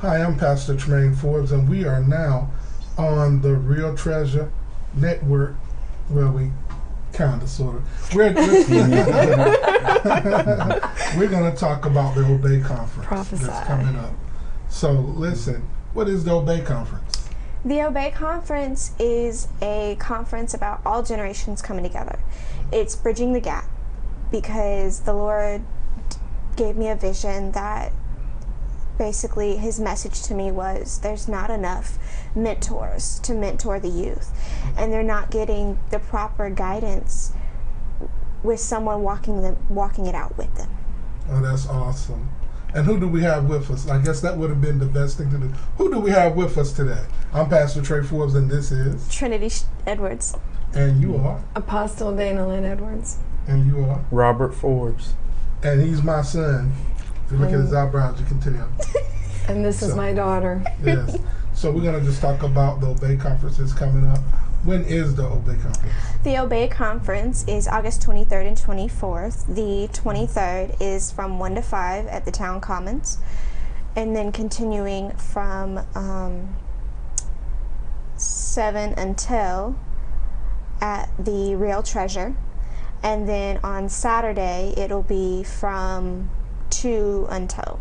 Hi, I'm Pastor Tremaine Forbes, and we are now on the Real Treasure Network. Well, we kind of, sort of. We're going to talk about the O.B.E.Y conference that's coming up. So, listen, what is the O.B.E.Y conference? The O.B.E.Y conference is a conference about all generations coming together. It's bridging the gap because the Lord gave me a vision that basically his message to me was there's not enough mentors to mentor the youth, and they're not getting the proper guidance with someone walking it out with them. Oh, that's awesome. And who do we have with us? I guess that would have been the best thing to do. Who do we have with us today? I'm Pastor Trey Forbes, and this is Trinity Edwards. And you are? Apostle Dana Lynn Edwards. And you are? Robert Forbes. And he's my son. If you look at his eyebrows, you can tell. And this is my daughter. Yes. So we're going to just talk about the O.B.E.Y conference that's coming up. When is the O.B.E.Y conference? The O.B.E.Y conference is August 23rd and 24th. The 23rd is from 1 to 5 at the Town Commons, and then continuing from 7 until at the Real Treasure. And then on Saturday, it'll be from 2 until.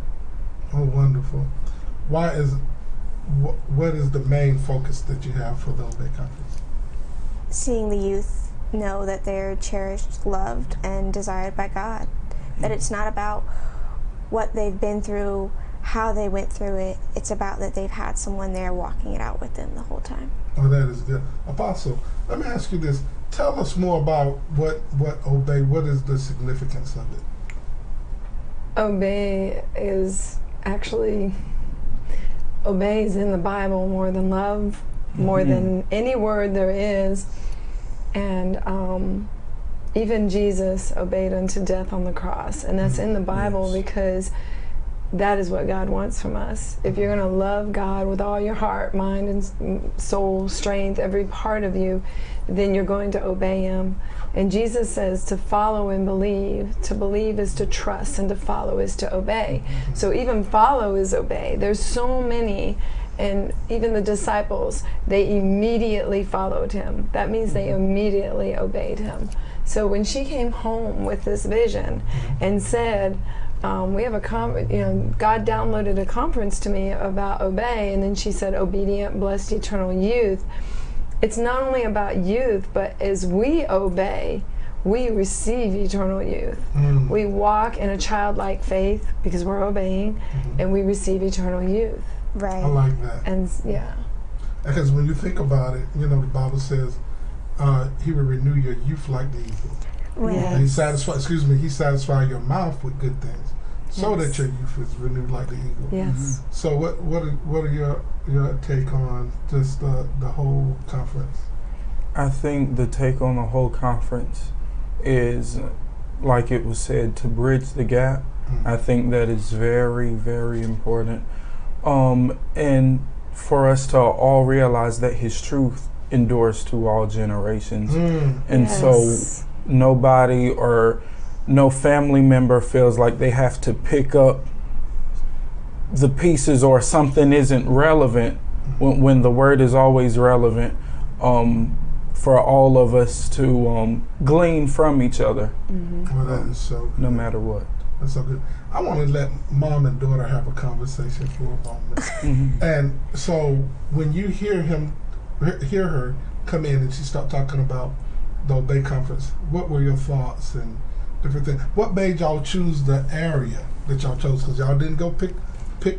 Oh, wonderful. What is the main focus that you have for the O.B.E.Y conference? Seeing the youth know that they're cherished, loved, and desired by God. That it's not about what they've been through, how they went through it. It's about that they've had someone there walking it out with them the whole time. Oh, that is good. Apostle, let me ask you this. Tell us more about what O.B.E.Y, what is the significance of it? O.B.E.Y is actually, O.B.E.Y is in the Bible more than love, more than any word there is. And even Jesus obeyed unto death on the cross. And that's in the Bible because that is what God wants from us. If you're going to love God with all your heart, mind, and soul, strength, every part of you, then you're going to obey Him. And Jesus says to follow and believe. To believe is to trust, and to follow is to obey. So even follow is obey. There's so many, and even the disciples, they immediately followed Him. That means they immediately obeyed Him. So when she came home with this vision and said, we have God downloaded a conference to me about O.B.E.Y, and then she said, obedient, blessed, eternal youth. It's not only about youth, but as we obey, we receive eternal youth. We walk in a childlike faith because we're obeying, and we receive eternal youth. Right. I like that. And yeah. Because when you think about it, the Bible says He will renew your youth like the eagle. Right. Yes. And He satisfies your mouth with good things, so that your youth is renewed like the eagle. Yes. So what are your take on just the whole conference? I think the take on the whole conference is, like it was said, to bridge the gap. I think that is very, very important. And for us to all realize that His truth endures to all generations. And so nobody or no family member feels like they have to pick up the pieces or something isn't relevant when the word is always relevant, for all of us to glean from each other. Well, that is so good. No matter what. That's so good. I want to let mom and daughter have a conversation for a moment. And so when you hear her come in and she start talking about the O.B.E.Y conference, what were your thoughts and different things? What made y'all choose the area that y'all chose? Because y'all didn't go pick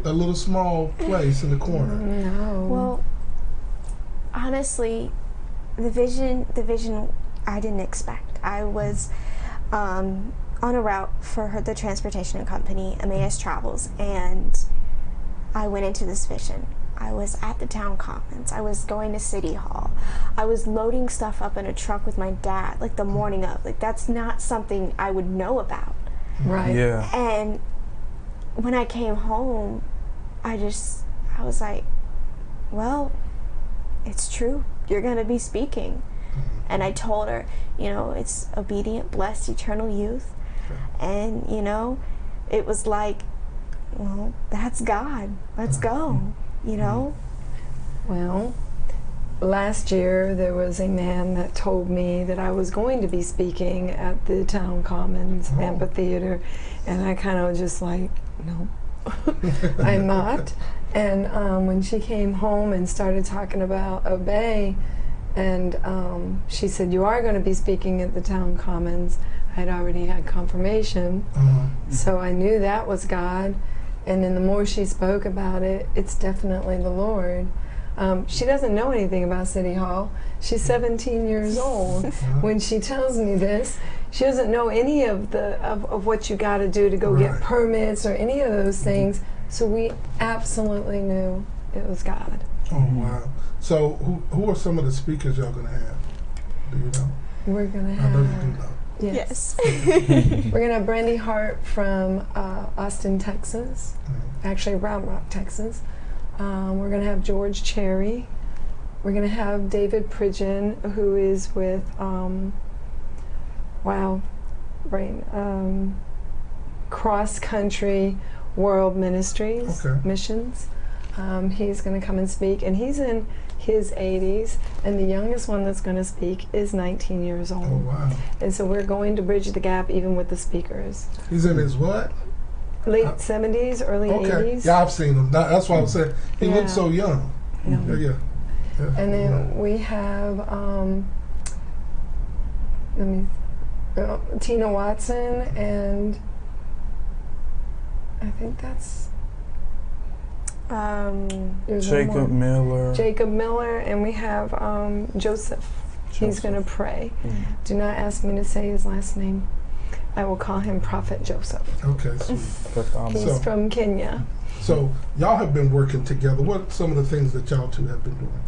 a little small place in the corner. No. Well, honestly, the vision I didn't expect. I was on a route for the transportation company, Emmaus Travels, and I went into this vision. I was at the Town Commons. I was going to City Hall. I was loading stuff up in a truck with my dad, like the morning of. Like, that's not something I would know about. Right. Yeah. And when I came home, I was like, well, it's true. You're going to be speaking. And I told her, it's obedient, blessed, eternal youth. And, it was like well, that's God. Let's go. You know? Well, last year there was a man that told me that I was going to be speaking at the Town Commons Amphitheater, and I kind of was just like, no, I'm not. And when she came home and started talking about O.B.E.Y, and she said, you are going to be speaking at the Town Commons, I'd already had confirmation, so I knew that was God. And then the more she spoke about it, it's definitely the Lord. She doesn't know anything about City Hall. She's 17 years old. When she tells me this, she doesn't know any of of what you got to do to go get permits or any of those things. So we absolutely knew it was God. Oh, wow. So who are some of the speakers y'all going to have? Do you know? We're going to I have... know you do know. Yes. We're going to have Brandy Hart from Austin, Texas. Actually, Round Rock, Texas. We're going to have George Cherry. We're going to have David Pridgeon, who is with, Cross Country World Ministries, Missions. He's going to come and speak, and he's in his 80s, and the youngest one that's going to speak is 19 years old. Oh, wow. And so we're going to bridge the gap even with the speakers. He's in his what? Late 70s, early 80s. Yeah, I've seen him. That's why I was saying he looks so young. Yeah. And then we have Tina Watson, and I think that's Jacob Miller, and we have Joseph. He's going to pray. Do not ask me to say his last name. I will call him Prophet Joseph. Okay, sweet. He's from Kenya. So y'all have been working together. What are some of the things that y'all two have been doing?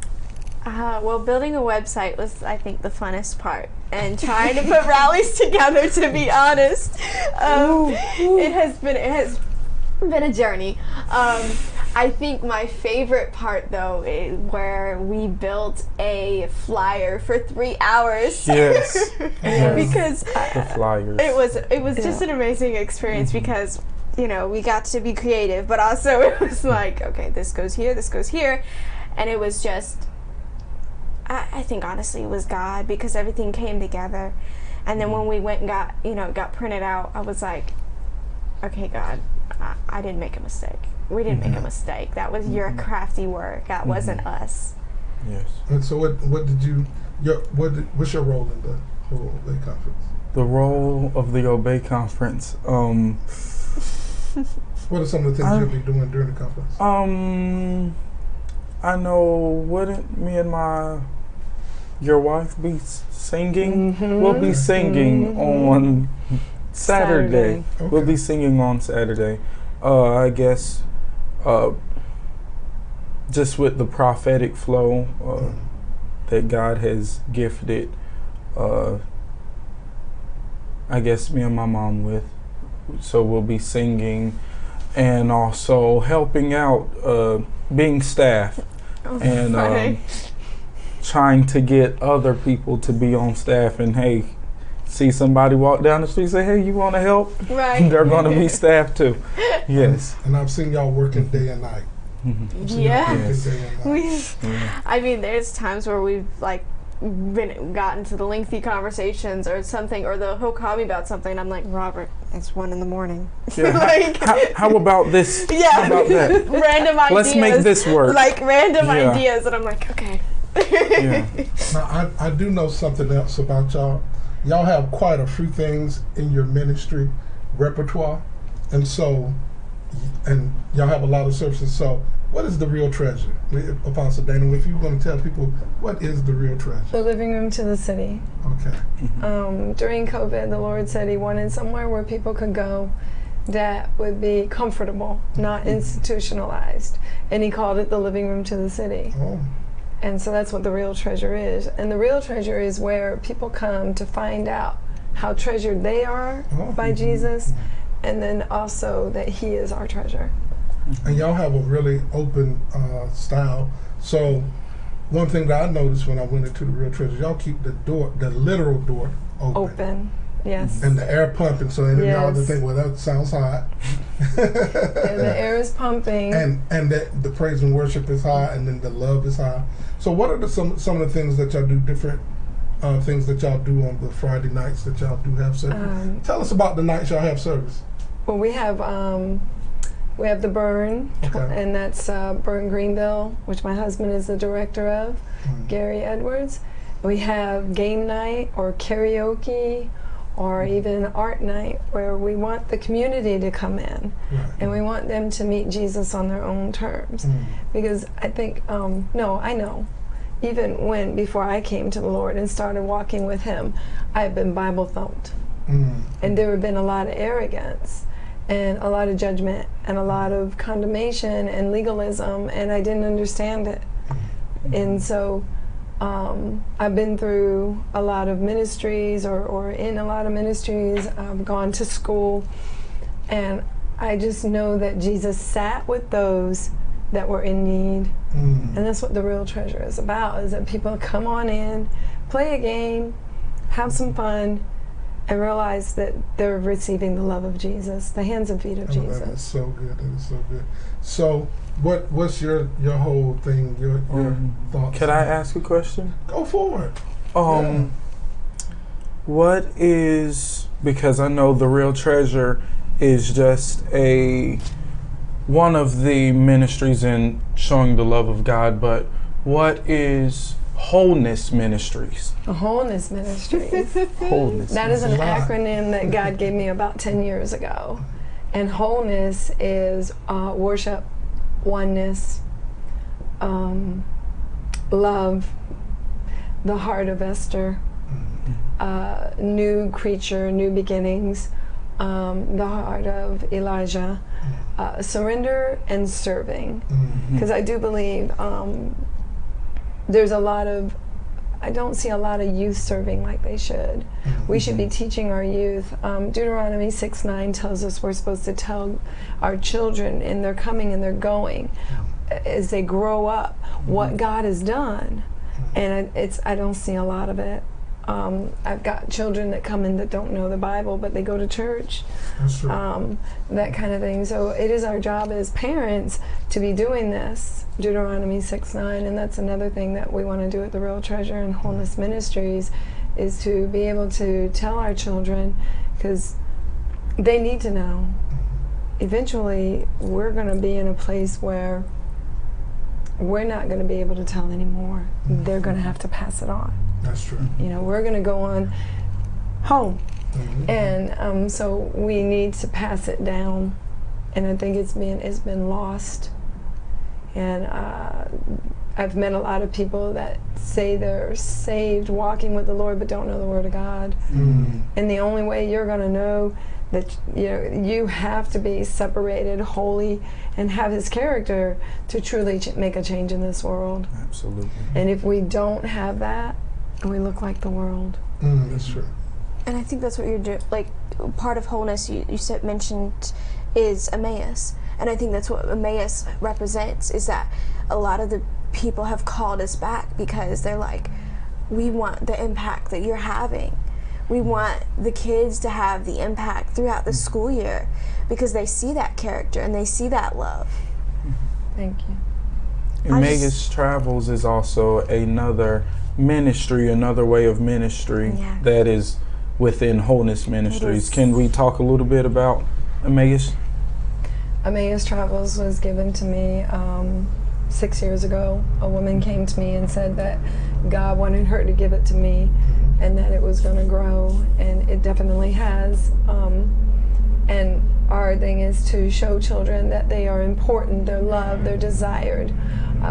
Well, building a website was, I think, the funnest part, and trying to put rallies together. To be honest, it has been a journey. I think my favorite part, though, is where we built a flyer for 3 hours. Yes. Because the flyers. It was just an amazing experience because, you know, we got to be creative, but also it was like, okay, this goes here, and it was just, I think honestly it was God, because everything came together. And then when we went and got printed out, I was like, okay, God, I didn't make a mistake. We didn't make a mistake. That was your crafty work. That wasn't us. Yes. And so what's your role in the whole O.B.E.Y conference? The role of the O.B.E.Y conference. What are some of the things you'll be doing during the conference? I know, wouldn't me and your wife be singing? We'll be singing on Saturday. Okay. We'll be singing on Saturday. I guess just with the prophetic flow that God has gifted, I guess me and my mom with. So we'll be singing and also helping out, being staff, and trying to get other people to be on staff. And hey, see somebody walk down the street, say, hey, you want to help? Right. They're going to be staff too. Yes. And I've seen y'all working day and night. I mean, there's times where we've gotten to the lengthy conversations or something, or he'll call me about something, and I'm like, Robert, it's 1 a.m. Yeah. How about this? Yeah. How about that? Random ideas. Let's make this work. Random ideas, and I'm like, okay. Now, I do know something else about y'all. Y'all have quite a few things in your ministry repertoire, and y'all have a lot of services. So, what is the real treasure, Apostle Dana? If you want to tell people, what is the real treasure? The living room to the city. Okay. During COVID, the Lord said He wanted somewhere where people could go that would be comfortable, not institutionalized, and He called it the living room to the city. Oh. And so that's what the real treasure is. And the real treasure is where people come to find out how treasured they are by Jesus, and then also that He is our treasure. And y'all have a really open style. So one thing that I noticed when I went into the real treasure, y'all keep the literal door open. Yes. And the air pumping, so any of y'all that Yes. think, well, that sounds hot. And the air is pumping. And the praise and worship is high, and then the love is high. So what are some of the things that y'all do, different things that y'all do on the Friday nights that y'all do have service? Tell us about the nights y'all have service. Well, we have the Burn, Okay. and that's Burn Greenville, which my husband is the director of, Gary Edwards. We have game night or karaoke or even art night, where we want the community to come in, Right. and we want them to meet Jesus on their own terms. Because I think, I know, even before I came to the Lord and started walking with Him, I've been Bible thumped. And there have been a lot of arrogance and a lot of judgment and a lot of condemnation and legalism, and I didn't understand it. And so I've been through a lot of ministries or in a lot of ministries. I've gone to school, and I just know that Jesus sat with those that were in need. And that's what the real treasure is about, is that people come on in, play a game, have some fun, and realize that they're receiving the love of Jesus, the hands and feet of Jesus. That is so good. That is so good. So what's your whole thing, your thoughts? Could I ask a question? Go for it. What is, because I know the real treasure is just one of the ministries in showing the love of God, but what is Wholeness Ministries? Wholeness Ministries. Wholeness. That is an acronym that God gave me about 10 years ago. And wholeness is worship, oneness, love, the heart of Esther, new creature, new beginnings, the heart of Elijah, surrender and serving. Because I do believe there's I don't see a lot of youth serving like they should. We should be teaching our youth. Deuteronomy 6:9 tells us we're supposed to tell our children in their coming and their going, as they grow up, what God has done. And I don't see a lot of it. I've got children that come in that don't know the Bible, but they go to church. That's true. That kind of thing. So it is our job as parents to be doing this, Deuteronomy 6:9, and that's another thing that we want to do at the Real Treasure and Wholeness Ministries, is to be able to tell our children, because they need to know. Eventually, we're going to be in a place where we're not going to be able to tell anymore. They're going to have to pass it on. That's true. You know, we're going to go on home. And so we need to pass it down. And I think it's been lost. And I've met a lot of people that say they're saved, walking with the Lord, but don't know the Word of God. And the only way you're going to know that you have to be separated, holy, and have His character to truly make a change in this world. Absolutely. And if we don't have that, we look like the world. That's true. And I think that's what you're doing. Like, part of wholeness you mentioned is Emmaus. And I think that's what Emmaus represents, is that a lot of the people have called us back because they're like, we want the impact that you're having. We want the kids to have the impact throughout the school year, because they see that character and they see that love. Thank you. Emmaus Travels is also another ministry, another way of ministry that is within Wholeness Ministries. Can we talk a little bit about Emmaus? Emmaus Travels was given to me 6 years ago. A woman came to me and said that God wanted her to give it to me, and that it was going to grow, and it definitely has. And our thing is to show children that they are important, they're loved, they're desired.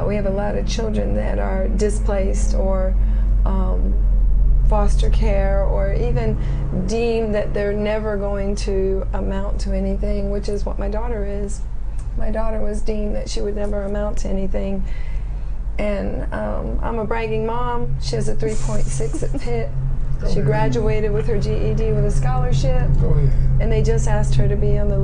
We have a lot of children that are displaced or foster care, or even deemed that they're never going to amount to anything, which is what my daughter is. My daughter was deemed that she would never amount to anything. And I'm a bragging mom. She has a 3.6 at Pitt. She graduated with her GED with a scholarship. Go ahead. And they just asked her to be on the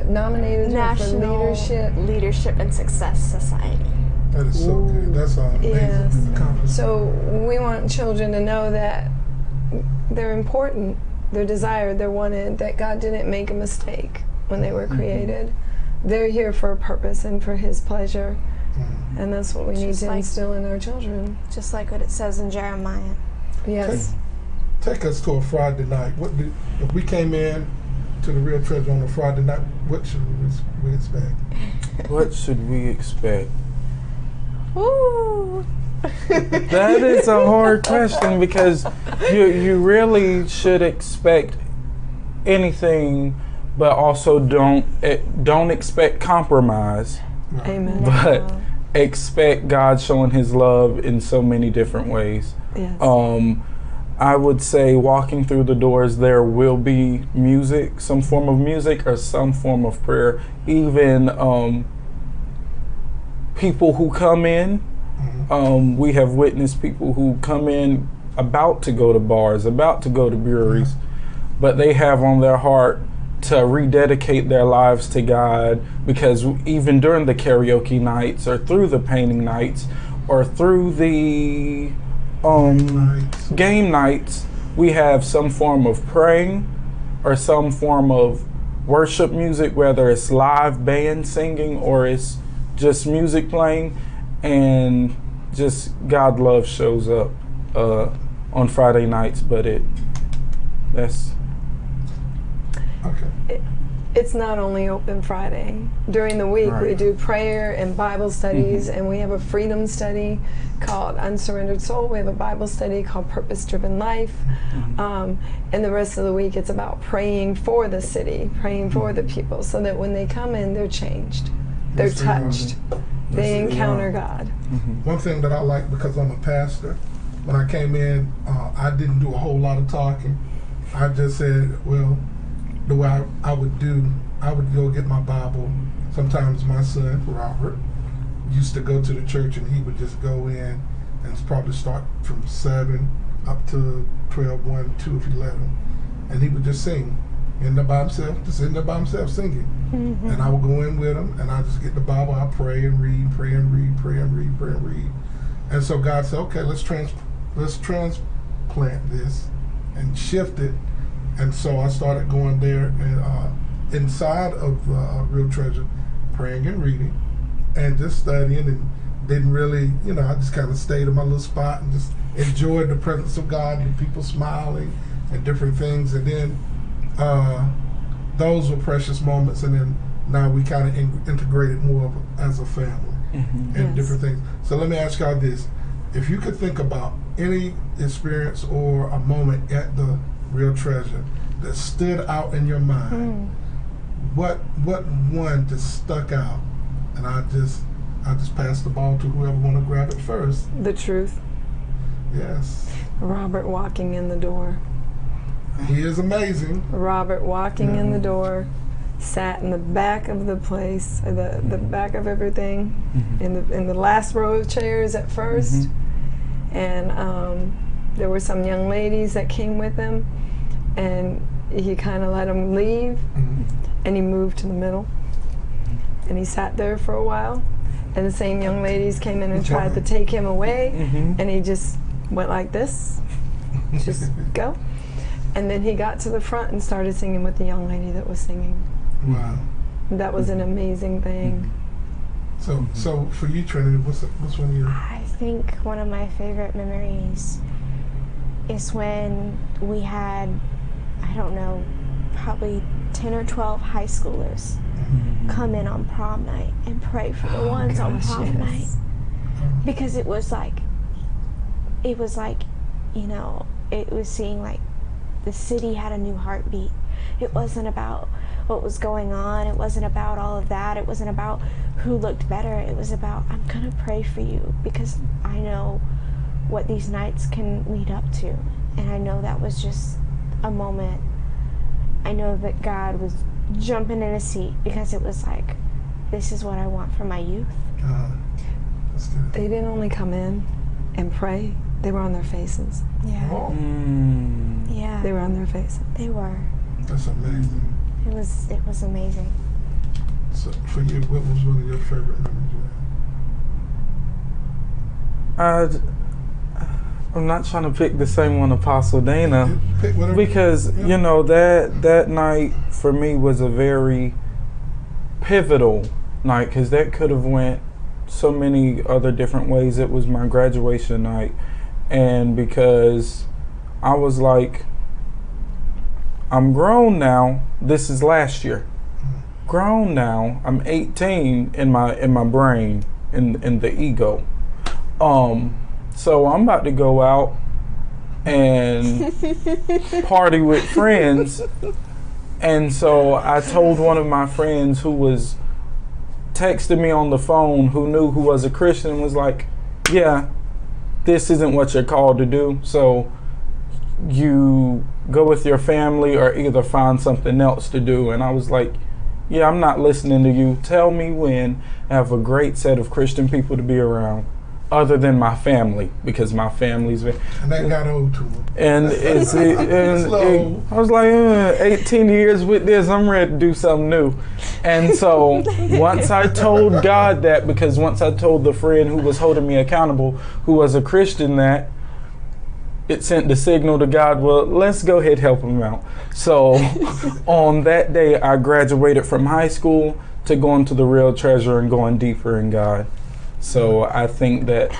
nominated National her for Leadership and Success Society. That is so good. That's an amazing Yes. accomplishment. So we want children to know that they're important, their desire, their wanted, that God didn't make a mistake when they were created. They're here for a purpose and for His pleasure. And that's what we need to instill in our children. Just like what it says in Jeremiah. Yes. Take us to a Friday night. If we came in to the Real Treasure on a Friday night, what should we expect? What should we expect? Woo! That is a hard question, because you really should expect anything, but also don't expect compromise. Right. Amen. But expect God showing His love in so many different ways. Yes. I would say walking through the doors, there will be music, some form of music or some form of prayer. Even people who come in, we have witnessed people who come in about to go to bars, about to go to breweries, but they have on their heart to rededicate their lives to God, because even during the karaoke nights or through the painting nights or through the game nights, we have some form of praying or some form of worship music, whether it's live band singing or it's just music playing, and just God love shows up on Friday nights. But that's okay. It's not only open Friday. During the week, we do prayer and Bible studies, and we have a freedom study called Unsurrendered Soul. We have a Bible study called Purpose Driven Life. And the rest of the week, it's about praying for the city, praying for the people, so that when they come in, they're changed, they're touched, they encounter God. One thing that I like, because I'm a pastor, when I came in, I didn't do a whole lot of talking. I just said, well, the way I would go get my Bible. Sometimes my son, Robert, used to go to the church, and he would just go in and probably start from 7 up to 12, 1, 2 if you let him. And he would just sing in there by himself, just in there by himself singing. And I would go in with him, and I just get the Bible, I pray and read, pray and read, pray and read, pray and read. And so God said, okay, let's transplant this and shift it. And so I started going there and inside of Real Treasure, praying and reading and just studying, and didn't really, I just kind of stayed in my little spot and just enjoyed the presence of God and people smiling and different things. And then those were precious moments. And then now we kind of integrated more as a family and different things. So let me ask y'all this. If you could think about any experience or a moment at the Real Treasure that stood out in your mind, what one just stuck out? And I just pass the ball to whoever want to grab it first. The truth. Yes. Robert walking in the door. He is amazing. Robert walking in the door, sat in the back of the place, the back of everything, in the last row of chairs at first, and there were some young ladies that came with him, and he kind of let them leave, and he moved to the middle, and he sat there for a while, and the same young ladies came in and tried to take him away, and he just went like this, just go. And then he got to the front and started singing with the young lady that was singing. Wow. That was an amazing thing. So for you, Trinity, what's one of your... I think one of my favorite memories is when we had, I don't know, probably 10 or 12 high schoolers come in on prom night and pray for the ones on prom night. Because it was like, it was seeing like the city had a new heartbeat. It wasn't about what was going on. It wasn't about all of that. It wasn't about who looked better. It was about, I'm gonna pray for you because I know what these nights can lead up to. And I know that was just a moment. I know that God was jumping in a seat because it was like, this is what I want for my youth. That's good. They didn't only come in and pray, they were on their faces. Yeah. Oh, Yeah. They were on their faces. They were. that's amazing. It was amazing. So for you, what was one of your favorite memories you I'm not trying to pick the same one, Apostle Dana, Pick whatever. because Yeah. you know that night for me was a very pivotal night, because that could have went so many other different ways. It was my graduation night, and because I was like, I'm grown now. This is last year. Grown now. I'm 18 in my brain, in the ego. So I'm about to go out and party with friends. And so I told one of my friends who was texting me on the phone, who was a Christian, was like, yeah, this isn't what you're called to do. So you go with your family or either find something else to do. And I was like, yeah, I'm not listening to you. Tell me when. I have a great set of Christian people to be around, other than my family, because my family's And that got old to him. and I was like, 18 years with this, I'm ready to do something new. And so once I told God that, because once I told the friend who was holding me accountable, who was a Christian, that, it sent the signal to God, well, let's go ahead and help him out. So on that day, I graduated from high school to going to the Real Treasure and going deeper in God. So I think that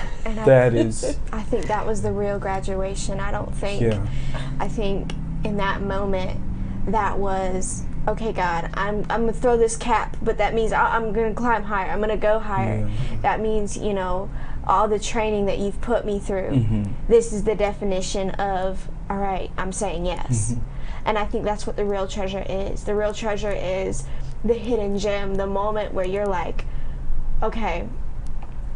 is... I think that was the real graduation. I don't think... Yeah. I think in that moment, that was, okay, God, I'm going to throw this cap, but that means I'm going to climb higher. I'm going to go higher. Yeah. That means, you know, all the training that you've put me through. Mm-hmm. This is the definition of, all right, I'm saying yes. Mm-hmm. And I think that's what the real treasure is. The real treasure is the hidden gem, the moment where you're like, okay,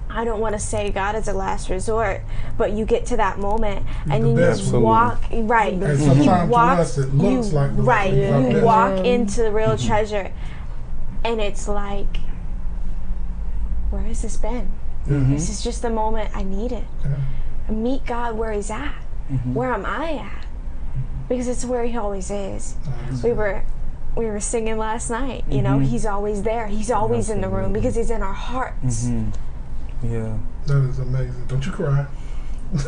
I don't want to say God is a last resort, but you get to that moment and then you walk, right. And sometimes to us it looks like the right. You best. walk into the real treasure and it's like, where has this been? Mm-hmm. This is just the moment I needed. Yeah. Meet God where he's at. Mm-hmm. Where am I at? Because it's where he always is. We were singing last night, you know, he's always there. He's always in the room because he's in our hearts. Mm-hmm. Yeah. That is amazing. Don't you cry. It's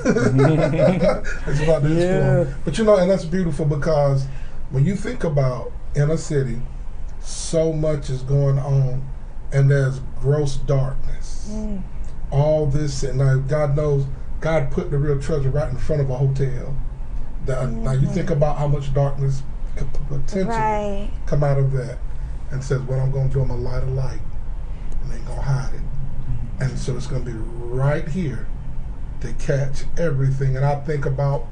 about to explode. But you know, and that's beautiful, because when you think about inner city, so much is going on and there's gross darkness. All this, and now God knows, God put the Real Treasure right in front of a hotel. Now you think about how much darkness could potentially come out of that, and says, what I'm going to do, I'm going to light a light and ain't going to hide it. And so it's going to be right here to catch everything. And I think about,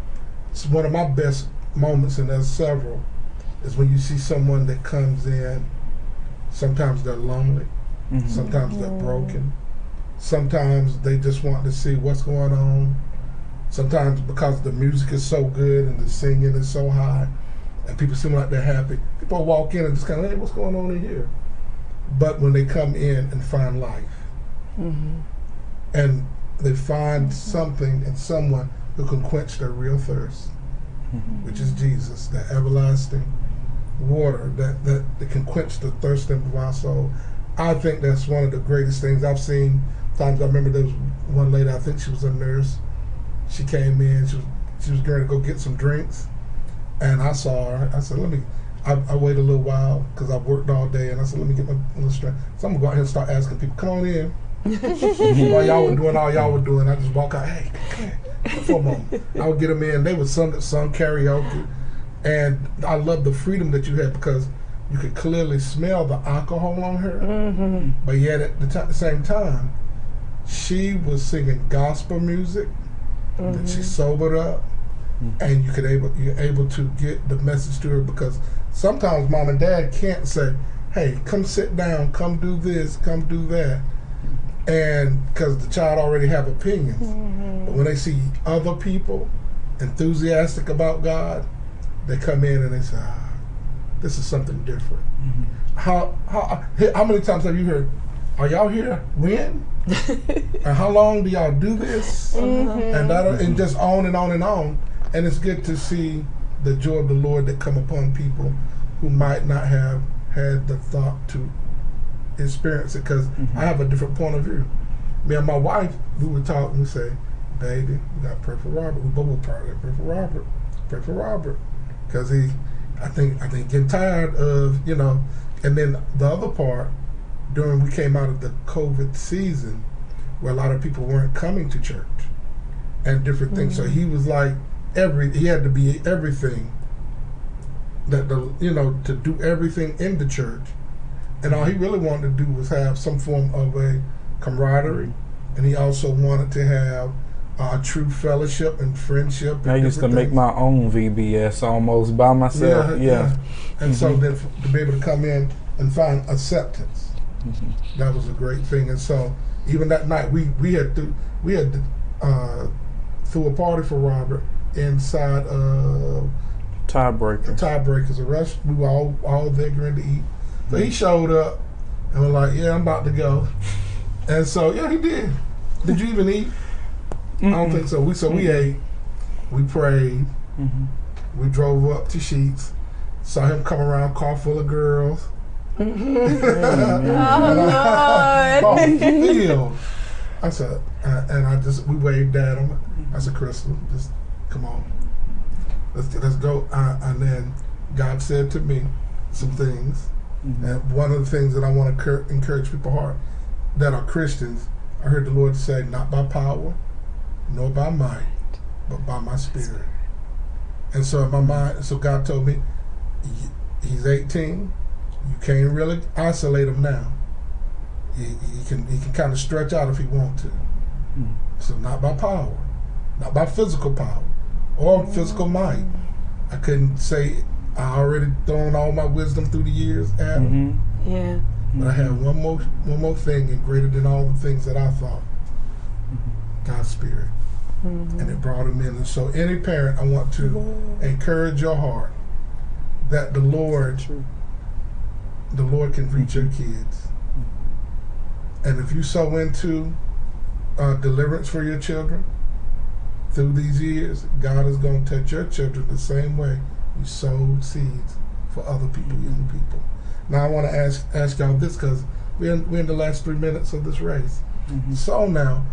it's one of my best moments, and there's several, is when you see someone that comes in, sometimes they're lonely, sometimes they're broken, sometimes they just want to see what's going on, sometimes because the music is so good and the singing is so high and people seem like they're happy, people walk in and just kind of, hey, what's going on in here? But when they come in and find life, and they find something in someone who can quench their real thirst, which is Jesus, the everlasting water that can quench the thirst of our soul. I think that's one of the greatest things I've seen. Times I remember there was one lady, I think she was a nurse. She came in, she was going to go get some drinks, and I saw her. I said, I waited a little while because I've worked all day, and I said, let me get my little strength. So I'm going to go out here and start asking people, come on in. While y'all were doing all y'all were doing, I just walk out, hey, come here, for a moment. I would get them in. They would sung karaoke, and I love the freedom that you had, because you could clearly smell the alcohol on her, but yet at the same time, she was singing gospel music, that she sobered up, and you're able to get the message to her, because sometimes mom and dad can't say, hey, come sit down, come do this, come do that, and because the child already have opinions. But when they see other people enthusiastic about God, they come in and they say, this is something different. How many times have you heard, are y'all here when? And how long do y'all do this? And just on and on and on. And it's good to see the joy of the Lord that come upon people who might not have had the thought to experience it, because I have a different point of view. Me and my wife, we would talk and we say, baby, we got to pray for Robert. We both pray for Robert. Pray for Robert. Because I think getting tired of, you know, and then the other part, we came out of the COVID season where a lot of people weren't coming to church and different things. So he was like, he had to be everything to do everything in the church. And all he really wanted to do was have some form of a camaraderie. And he also wanted to have true fellowship and friendship. I used to make my own VBS almost by myself. Yeah. And so then to be able to come in and find acceptance, that was a great thing. And so even that night, we had threw a party for Robert inside of Tiebreakers. The rest, we were all there going to eat. So he showed up and was like, "Yeah, I'm about to go." And so yeah, he did. Did you even eat? I don't think so. We ate, we prayed, we drove up to Sheets, saw him come around, car full of girls. Oh Lord! I said, we waved at him. I said, "Crystal, just come on, let's go." And then God said to me some things, and one of the things that I want to encourage people that are Christians, I heard the Lord say, "Not by power, nor by might, but by my spirit." And so in my mind, so God told me, he's 18. You can't really isolate him now. He can kind of stretch out if he wants to. So not by power, not by physical power or physical might. I couldn't say I already thrown all my wisdom through the years at him. Yeah. But I had one more thing, and greater than all the things that I thought. God's Spirit. And it brought him in. And so any parent, I want to encourage your heart that the Lord can reach your kids. And if you sow into deliverance for your children through these years, God is going to touch your children the same way you sowed seeds for other people, young people. Now I want to ask y'all this, because we're in the last 3 minutes of this race. So now,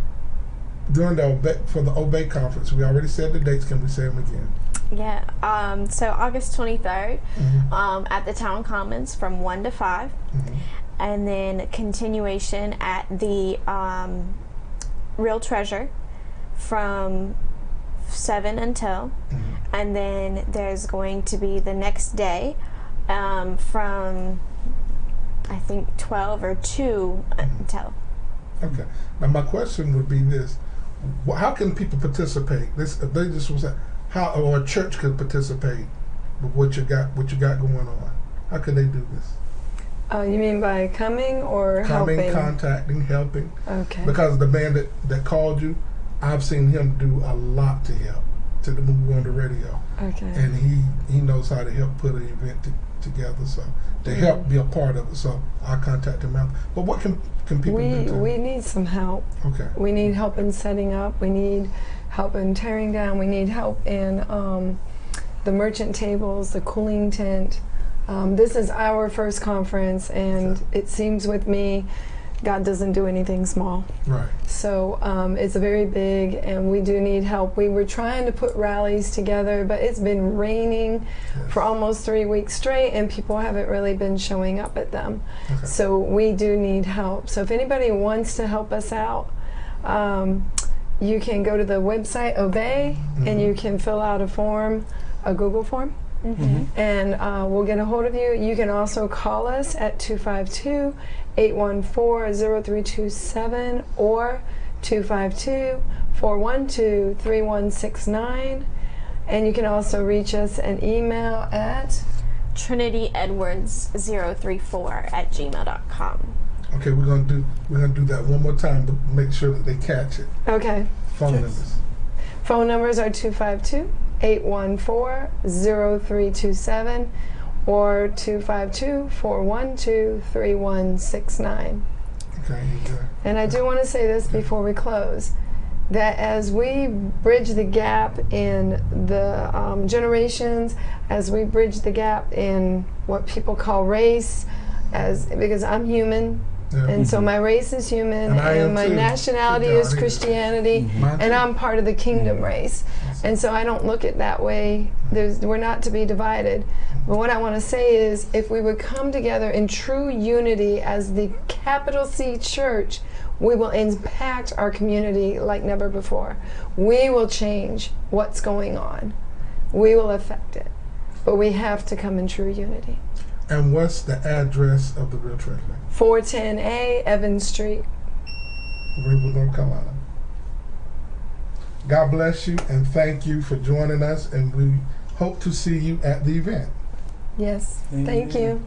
during for the O.B.E.Y conference, we already said the dates. Can we say them again? Yeah. So August 23rd at the Town Commons from 1 to 5. And then continuation at the Real Treasure from 7 until. And then there's going to be the next day from, I think, 12 or 2 until. Okay. Now my question would be this: how can people participate? If they just was how, or a church could participate with what you got going on. How can they do this? You mean by coming or helping? Contacting, helping. Okay. Because the man that called you, I've seen him do a lot to help, to move on the radio. Okay. And he knows how to help put an event together. So to help be a part of it. So I'll contact him out. But what can people do? We need some help. Okay. We need help in setting up. We need help in tearing down. We need help in the merchant tables, the cooling tent. This is our first conference, and it seems with me, God doesn't do anything small. Right. So it's very big, and we do need help. We were trying to put rallies together, but it's been raining for almost 3 weeks straight, and people haven't really been showing up at them. Okay. So we do need help. So if anybody wants to help us out, you can go to the website O.B.E.Y, and you can fill out a form, a Google form. And we'll get a hold of you. You can also call us at 252-814-0327 or 252-412-3169. And you can also reach us an email at trinityedwards034@gmail.com. Okay, we're gonna do that one more time to make sure that they catch it. Okay. Phone numbers. Phone numbers are 252-814-0327 or 252-412-3169. Okay. And I do want to say this before we close, that as we bridge the gap in the generations, as we bridge the gap in what people call race, because I'm human Yeah. And so my race is human, And I am and my too. nationality Yeah, is I do. Christianity, Mine and too. I'm part of the kingdom race. And so I don't look at that way. We're not to be divided. But what I want to say is, if we would come together in true unity as the capital C church, we will impact our community like never before. We will change what's going on. We will affect it. But we have to come in true unity. And what's the address of the Real Treasure? 410A Evans Street. Greenville, North Carolina. God bless you and thank you for joining us, and we hope to see you at the event. Yes. Thank Amen. you.